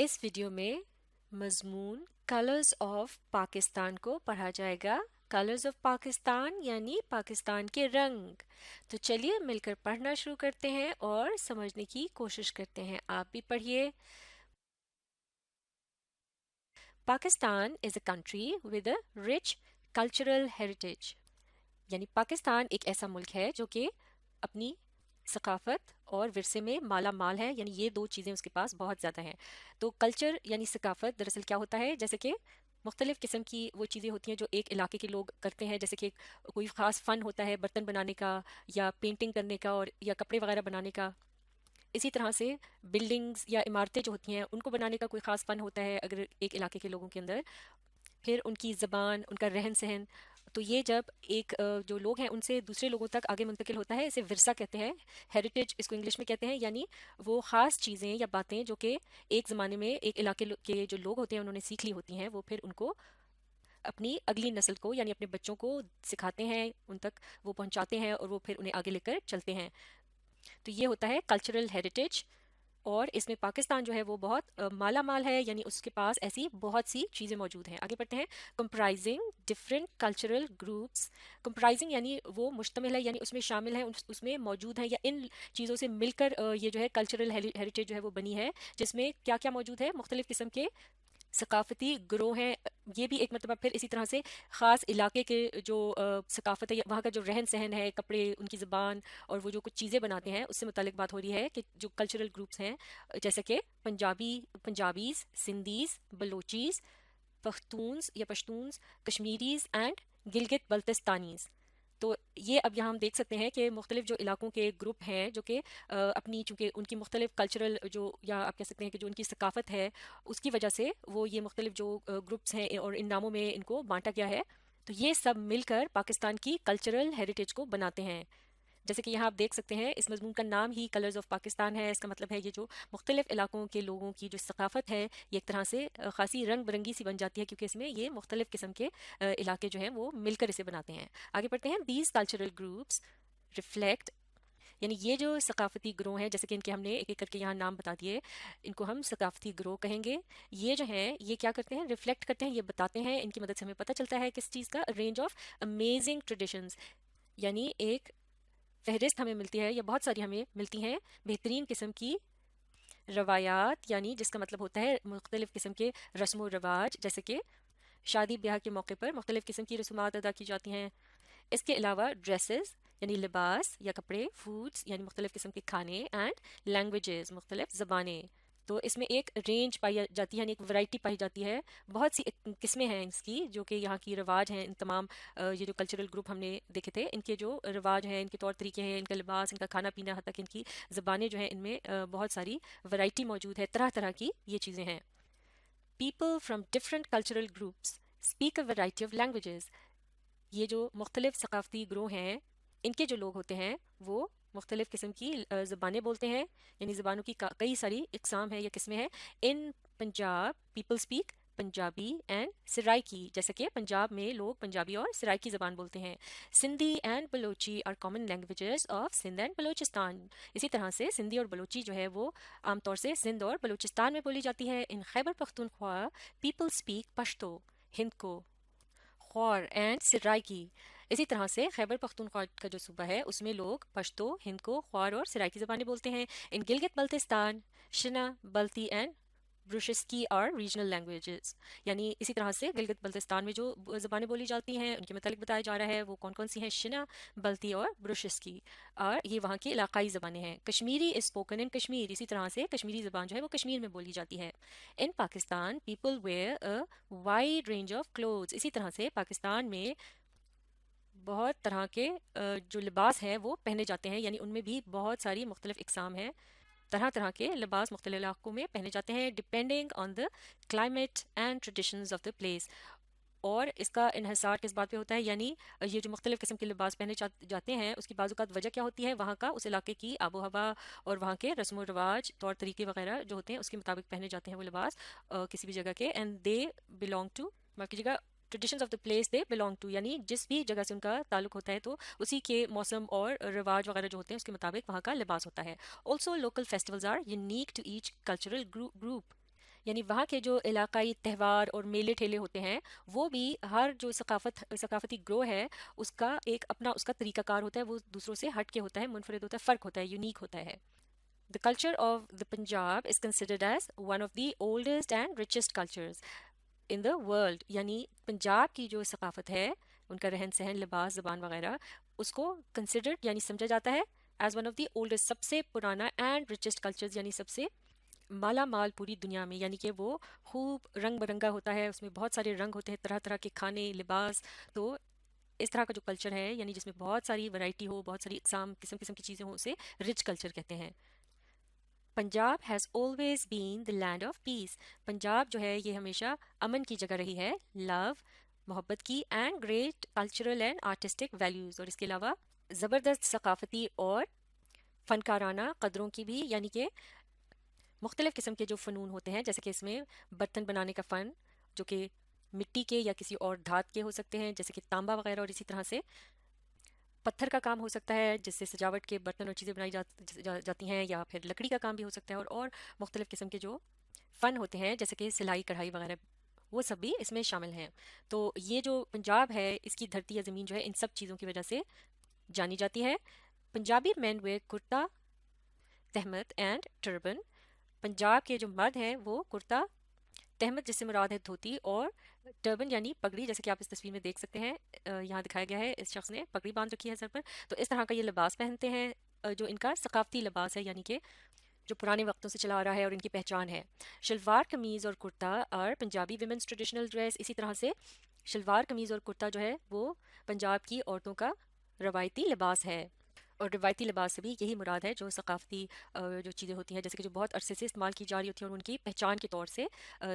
اس video میں مضمون colours of Pakistan کو پڑھا جائے گا۔ کلرز آف پاکستان یعنی پاکستان کے رنگ۔ تو چلیے مل کر پڑھنا شروع کرتے ہیں اور سمجھنے کی کوشش کرتے ہیں۔ آپ بھی پڑھیے۔ Pakistan is a country with a rich cultural heritage, یعنی پاکستان ایک ایسا ملک ہے جو کہ اپنی ثقافت اور ورثے میں مالا مال ہے، یعنی یہ دو چیزیں اس کے پاس بہت زیادہ ہیں۔ تو کلچر یعنی ثقافت دراصل کیا ہوتا ہے، جیسے کہ مختلف قسم کی وہ چیزیں ہوتی ہیں جو ایک علاقے کے لوگ کرتے ہیں، جیسے کہ کوئی خاص فن ہوتا ہے برتن بنانے کا یا پینٹنگ کرنے کا اور یا کپڑے وغیرہ بنانے کا۔ اسی طرح سے بلڈنگز یا عمارتیں جو ہوتی ہیں ان کو بنانے کا کوئی خاص فن ہوتا ہے اگر ایک علاقے کے لوگوں کے اندر۔ پھر ان کی زبان، ان کا رہن سہن، تو یہ جب ایک جو لوگ ہیں ان سے دوسرے لوگوں تک آگے منتقل ہوتا ہے، اسے ورثہ کہتے ہیں، ہیریٹیج اس کو انگلش میں کہتے ہیں، یعنی وہ خاص چیزیں یا باتیں جو کہ ایک زمانے میں ایک علاقے کے جو لوگ ہوتے ہیں انہوں نے سیکھ لی ہوتی ہیں، وہ پھر ان کو اپنی اگلی نسل کو یعنی اپنے بچوں کو سکھاتے ہیں، ان تک وہ پہنچاتے ہیں اور وہ پھر انہیں آگے لے کر چلتے ہیں۔ تو یہ ہوتا ہے کلچرل ہیریٹیج، اور اس میں پاکستان جو ہے وہ بہت مالا مال ہے، یعنی اس کے پاس ایسی بہت سی چیزیں موجود ہیں۔ آگے بڑھتے ہیں۔ Comprising different cultural groups, comprising یعنی وہ مشتمل ہے، یعنی اس میں شامل ہیں، اس میں موجود ہیں یا ان چیزوں سے مل کر یہ جو ہے کلچرل ہیریٹیج جو ہے وہ بنی ہے، جس میں کیا کیا موجود ہے، مختلف قسم کے ثقافتی گروہ ہیں۔ یہ بھی ایک مرتبہ پھر اسی طرح سے خاص علاقے کے جو ثقافت ہے، وہاں کا جو رہن سہن ہے، کپڑے، ان کی زبان اور وہ جو کچھ چیزیں بناتے ہیں اس سے متعلق بات ہو رہی ہے کہ جو کلچرل گروپس ہیں، جیسے کہ پنجابیز، سندھیز، بلوچیز، پختونز یا پشتونز، کشمیریز اینڈ گلگت بلتستانیز۔ تو یہ اب یہاں ہم دیکھ سکتے ہیں کہ مختلف جو علاقوں کے گروپ ہیں جو کہ اپنی چونکہ ان کی مختلف کلچرل جو یا آپ کہہ سکتے ہیں کہ جو ان کی ثقافت ہے اس کی وجہ سے وہ یہ مختلف جو گروپس ہیں اور ان ناموں میں ان کو بانٹا گیا ہے، تو یہ سب مل کر پاکستان کی کلچرل ہیریٹیج کو بناتے ہیں۔ جیسے کہ یہاں آپ دیکھ سکتے ہیں اس مضمون کا نام ہی کلرز آف پاکستان ہے، اس کا مطلب ہے یہ جو مختلف علاقوں کے لوگوں کی جو ثقافت ہے یہ ایک طرح سے خاصی رنگ برنگی سی بن جاتی ہے، کیونکہ اس میں یہ مختلف قسم کے علاقے جو ہیں وہ مل کر اسے بناتے ہیں۔ آگے بڑھتے ہیں۔ دیز کلچرل گروپس ریفلیکٹ، یعنی یہ جو ثقافتی گروہ ہیں، جیسے کہ ان کے ہم نے ایک ایک کر کے یہاں نام بتا دیے، ان کو ہم ثقافتی گروہ کہیں گے۔ یہ جو ہیں یہ کیا کرتے ہیں، ریفلیکٹ کرتے ہیں، یہ بتاتے ہیں، ان کی مدد سے ہمیں پتہ چلتا ہے کس چیز کا، رینج آف امیزنگ ٹریڈیشنز، یعنی ایک فہرست ہمیں ملتی ہے یا بہت ساری ہمیں ملتی ہیں بہترین قسم کی روایات، یعنی جس کا مطلب ہوتا ہے مختلف قسم کے رسم و رواج، جیسے کہ شادی بیاہ کے موقع پر مختلف قسم کی رسومات ادا کی جاتی ہیں۔ اس کے علاوہ ڈریسز یعنی لباس یا کپڑے، فوڈز یعنی مختلف قسم کے کھانے، اینڈ لینگویجز مختلف زبانیں۔ تو اس میں ایک رینج پائی جاتی ہے، یعنی ایک ورائٹی پائی جاتی ہے، بہت سی قسمیں ہیں اس کی جو کہ یہاں کی رواج ہیں۔ ان تمام یہ جو کلچرل گروپ ہم نے دیکھے تھے، ان کے جو رواج ہیں، ان کے طور طریقے ہیں، ان کا لباس، ان کا کھانا پینا، حتیٰ کہ ان کی زبانیں جو ہیں ان میں بہت ساری ورائٹی موجود ہے، طرح طرح کی یہ چیزیں ہیں۔ People from different cultural groups speak a variety of languages, یہ جو مختلف ثقافتی گروہ ہیں ان کے جو لوگ ہوتے ہیں وہ مختلف قسم کی زبانیں بولتے ہیں، یعنی زبانوں کی کئی ساری اقسام ہیں یا قسمیں ہیں۔ In Punjab people speak Punjabi and Saraiki, جیسے کہ پنجاب میں لوگ پنجابی اور سرائکی زبان بولتے ہیں۔ Sindhi and Balochi are common languages of Sindh and Balochistan, اسی طرح سے سندھی اور بلوچی جو ہے وہ عام طور سے سندھ اور بلوچستان میں بولی جاتی ہے۔ ان خیبر پختونخوا پیپل اسپیک پشتو، ہند کو خور اینڈ سرائکی، اسی طرح سے خیبر پختونخوا کا جو صوبہ ہے اس میں لوگ پشتو، ہند کو، خوار اور سرائکی زبانیں بولتے ہیں۔ ان گلگت بلتستان شنا، بلتی اینڈ بروشسکی اور ریجنل لینگویجز، یعنی اسی طرح سے گلگت بلتستان میں جو زبانیں بولی جاتی ہیں ان کے متعلق بتایا جا رہا ہے وہ کون کون سی ہیں، شنا، بلتی اور بروشسکی، اور یہ وہاں کی علاقائی زبانیں ہیں۔ Kashmiri is spoken in Kashmir, اسی طرح سے کشمیری زبان جو ہے وہ کشمیر میں بولی جاتی ہے۔ In Pakistan people wear a wide range of clothes, اسی طرح سے پاکستان میں بہت طرح کے جو لباس ہیں وہ پہنے جاتے ہیں، یعنی ان میں بھی بہت ساری مختلف اقسام ہیں، طرح طرح کے لباس مختلف علاقوں میں پہنے جاتے ہیں، depending on the climate and traditions of the place. اور اس کا انحصار کس بات پہ ہوتا ہے، یعنی یہ جو مختلف قسم کے لباس پہنے جاتے ہیں اس کی بعض اوقات وجہ کیا ہوتی ہے، وہاں کا اس علاقے کی آب و ہوا اور وہاں کے رسم و رواج، طور طریقے وغیرہ جو ہوتے ہیں اس کے مطابق پہنے جاتے ہیں وہ لباس کسی بھی جگہ کے، اینڈ دے بلانگ ٹو، معاف کیجیے گا، traditions of the place they belong to, یعنی جس بھی جگہ سے ان کا تعلق ہوتا ہے تو اسی کے موسم اور رواج وغیرہ جو ہوتے ہیں اس کے مطابق وہاں کا لباس ہوتا ہے۔ Also local festivals are unique to each cultural group, یعنی وہاں کے جو علاقائی تہوار اور میلے ٹھیلے ہوتے ہیں وہ بھی ہر جو ثقافتی گروہ ہے اس کا ایک اپنا اس کا طریقہ کار ہوتا ہے، وہ دوسروں سے ہٹ کے ہوتا ہے، منفرد ہوتا ہے، فرق ہوتا ہے، یونیک ہوتا ہے۔ The culture of the Punjab is considered as one of the oldest and richest cultures in the world. یعنی پنجاب کی جو ثقافت ہے، ان کا رہن سہن، لباس، زبان وغیرہ، اس کو considered یعنی سمجھا جاتا ہے as one of the oldest، سب سے پرانا، and richest cultures یعنی سب سے مالا مال پوری دنیا میں، یعنی کہ وہ خوب رنگ برنگا ہوتا ہے، اس میں بہت سارے رنگ ہوتے ہیں، طرح طرح کے کھانے، لباس۔ تو اس طرح کا جو کلچر ہے، یعنی جس میں بہت ساری ورائٹی ہو، بہت ساری اقسام، قسم قسم کی چیزیں ہوں، اسے رچ کلچر کہتے ہیں۔ Punjab has always been the land of peace, Punjab جو ہے یہ ہمیشہ امن کی جگہ رہی ہے، لو، محبت کی، and great cultural and artistic values, اور اس کے علاوہ زبردست ثقافتی اور فنکارانہ قدروں کی بھی، یعنی کہ مختلف قسم کے جو فنون ہوتے ہیں، جیسے کہ اس میں برتن بنانے کا فن جو کہ مٹی کے یا کسی اور دھات کے ہو سکتے ہیں، جیسے کہ تانبا وغیرہ، اور اسی طرح سے پتھر کا کام ہو سکتا ہے جس سے سجاوٹ کے برتن اور چیزیں بنائی جاتی ہیں، یا پھر لکڑی کا کام بھی ہو سکتا ہے، اور مختلف قسم کے جو فن ہوتے ہیں جیسے کہ سلائی کڑھائی وغیرہ، وہ سب بھی اس میں شامل ہیں۔ تو یہ جو پنجاب ہے، اس کی دھرتی یا زمین جو ہے ان سب چیزوں کی وجہ سے جانی جاتی ہے۔ پنجابی مین ویئر کرتا، تہمت اینڈ ٹربن، پنجاب کے جو مرد ہیں وہ کرتا، تہمت جس سے مراد ہے دھوتی، اور ٹربن یعنی پگڑی، جیسے کہ آپ اس تصویر میں دیکھ سکتے ہیں، یہاں دکھایا گیا ہے، اس شخص نے پگڑی باندھ رکھی ہے سر پر۔ تو اس طرح کا یہ لباس پہنتے ہیں، جو ان کا ثقافتی لباس ہے، یعنی کہ جو پرانے وقتوں سے چلا آ رہا ہے اور ان کی پہچان ہے۔ شلوار قمیض اور کرتا اور پنجابی ویمنس ٹریڈیشنل ڈریس، اسی طرح سے شلوار قمیض اور کرتا جو ہے وہ پنجاب کی عورتوں کا روایتی لباس ہے، اور روایتی لباس سے بھی یہی مراد ہے جو ثقافتی جو چیزیں ہوتی ہیں، جیسے کہ جو بہت عرصے سے استعمال کی جا رہی ہوتی ہیں اور ان کی پہچان کے طور سے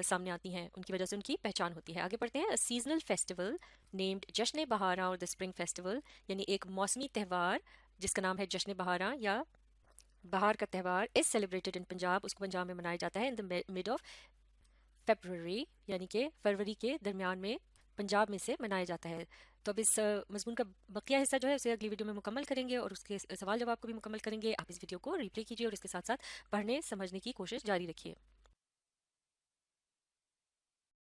سامنے آتی ہیں، ان کی وجہ سے ان کی پہچان ہوتی ہے۔ آگے پڑھتے ہیں۔ سیزنل فیسٹیول نیمڈ جشن بہاراں اور دا اسپرنگ فیسٹیول، یعنی ایک موسمی تہوار جس کا نام ہے جشن بہاراں یا بہار کا تہوار، از سیلیبریٹڈ ان پنجاب، اس کو پنجاب میں منایا جاتا ہے ان دا مڈ آف فیبروری، یعنی کہ فروری کے درمیان میں پنجاب میں سے منایا جاتا ہے۔ تو اب اس مضمون کا بقیہ حصہ جو ہے اسے اگلی ویڈیو میں مکمل کریں گے، اور اس کے سوال جواب کو بھی مکمل کریں گے۔ آپ اس ویڈیو کو ریپلے کیجیے اور اس کے ساتھ ساتھ پڑھنے سمجھنے کی کوشش جاری رکھیے۔